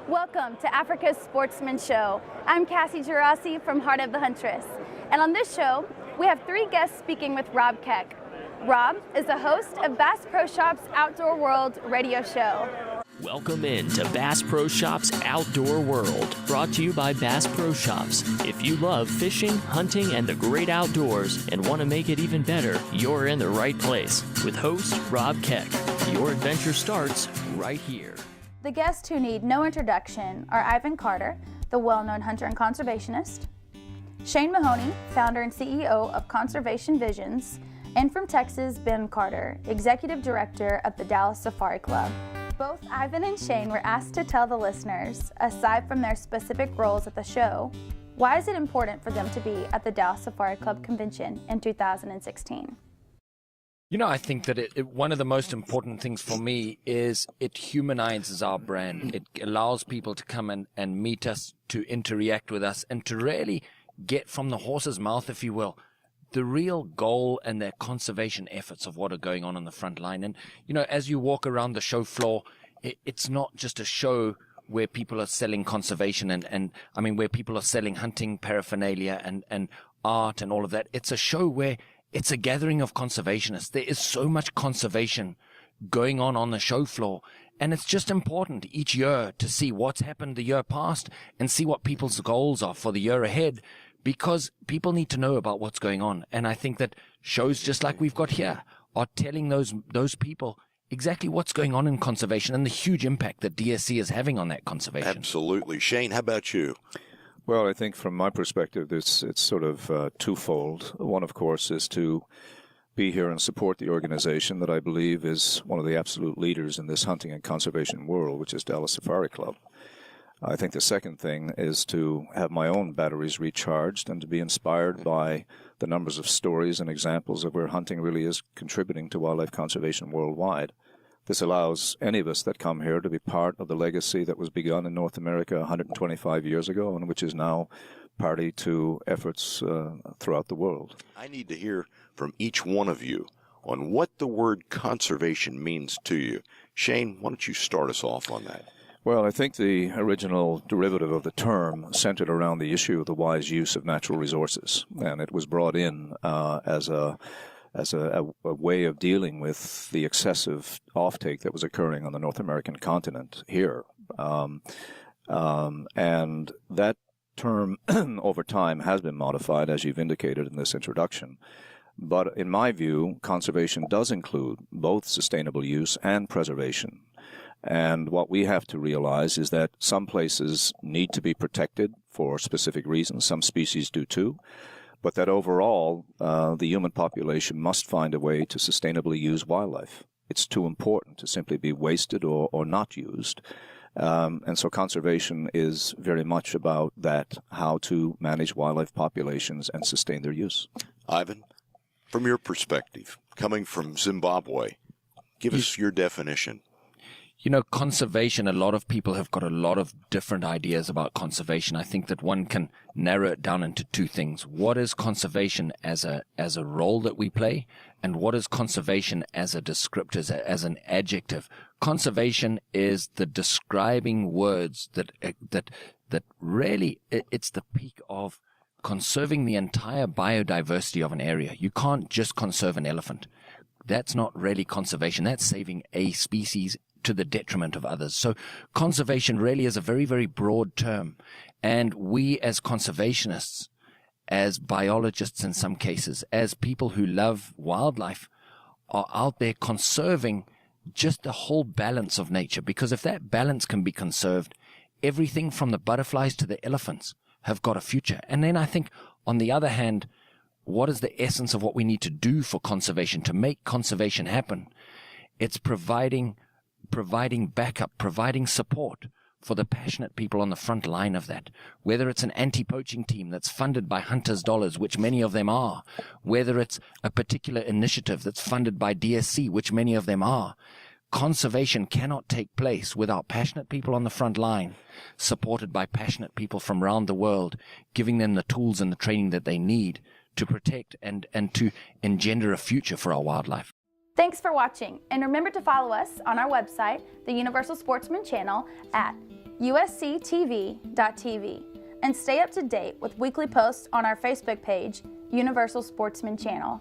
Welcome to Africa's Sportsman Show. I'm Cassie Gerasi from Heart of the Huntress. And on this show, we have three guests speaking with Rob Keck. Rob is the host of Bass Pro Shops Outdoor World radio show. Welcome in to Bass Pro Shops Outdoor World, brought to you by Bass Pro Shops. If you love fishing, hunting, and the great outdoors and want to make it even better, you're in the right place. With host Rob Keck, your adventure starts right here. The guests who need no introduction are Ivan Carter, the well-known hunter and conservationist, Shane Mahoney, founder and CEO of Conservation Visions, and from Texas, Ben Carter, executive director of the Dallas Safari Club. Both Ivan and Shane were asked to tell the listeners, aside from their specific roles at the show, why is it important for them to be at the Dallas Safari Club convention in 2016? You know, I think that one of the most important things for me is it humanizes our brand. It allows people to come and meet us, to interact with us, and to really get from the horse's mouth, if you will, the real goal and the conservation efforts of what are going on the front line. And, you know, as you walk around the show floor, it's not just a show where people are selling conservation and I mean, where people are selling hunting paraphernalia and art and all of that. It's a show where it's a gathering of conservationists. There is so much conservation going on the show floor. And it's just important each year to see what's happened the year past and see what people's goals are for the year ahead, because people need to know about what's going on. And I think that shows just like we've got here are telling those people exactly what's going on in conservation and the huge impact that DSC is having on that conservation. Absolutely. Shane, how about you? Well, I think from my perspective, it's sort of twofold. One, of course, is to be here and support the organization that I believe is one of the absolute leaders in this hunting and conservation world, which is Dallas Safari Club. I think the second thing is to have my own batteries recharged and to be inspired by the numbers of stories and examples of where hunting really is contributing to wildlife conservation worldwide. This allows any of us that come here to be part of the legacy that was begun in North America 125 years ago and which is now party to efforts throughout the world. I need to hear from each one of you on what the word conservation means to you. Shane, why don't you start us off on that? Well, I think the original derivative of the term centered around the issue of the wise use of natural resources, and it was brought in as a way of dealing with the excessive offtake that was occurring on the North American continent here. And that term over time has been modified, as you've indicated in this introduction. But in my view, conservation does include both sustainable use and preservation. And what we have to realize is that some places need to be protected for specific reasons. Some species do too. But that overall, the human population must find a way to sustainably use wildlife. It's too important to simply be wasted or not used. And so conservation is very much about that, how to manage wildlife populations and sustain their use. Ivan, from your perspective, coming from Zimbabwe, give us your definition. You know, conservation, a lot of people have got a lot of different ideas about conservation. I think that one can narrow it down into two things. What is conservation as a role that we play? And what is conservation as a descriptor, as an adjective? Conservation is the describing words that really, it's the peak of conserving the entire biodiversity of an area. You can't just conserve an elephant. That's not really conservation. That's saving a species to the detriment of others. So conservation really is a very, very broad term. And we as conservationists, as biologists in some cases, as people who love wildlife, are out there conserving just the whole balance of nature. Because if that balance can be conserved, everything from the butterflies to the elephants have got a future. And then I think, on the other hand, what is the essence of what we need to do for conservation, to make conservation happen? It's providing backup, providing support for the passionate people on the front line of that. Whether it's an anti-poaching team that's funded by hunters' dollars, which many of them are, whether it's a particular initiative that's funded by DSC, which many of them are, conservation cannot take place without passionate people on the front line, supported by passionate people from around the world, giving them the tools and the training that they need to protect and to engender a future for our wildlife. Thanks for watching, and remember to follow us on our website, the Universal Sportsman channel, at usctv.tv, and stay up to date with weekly posts on our Facebook page, Universal Sportsman Channel.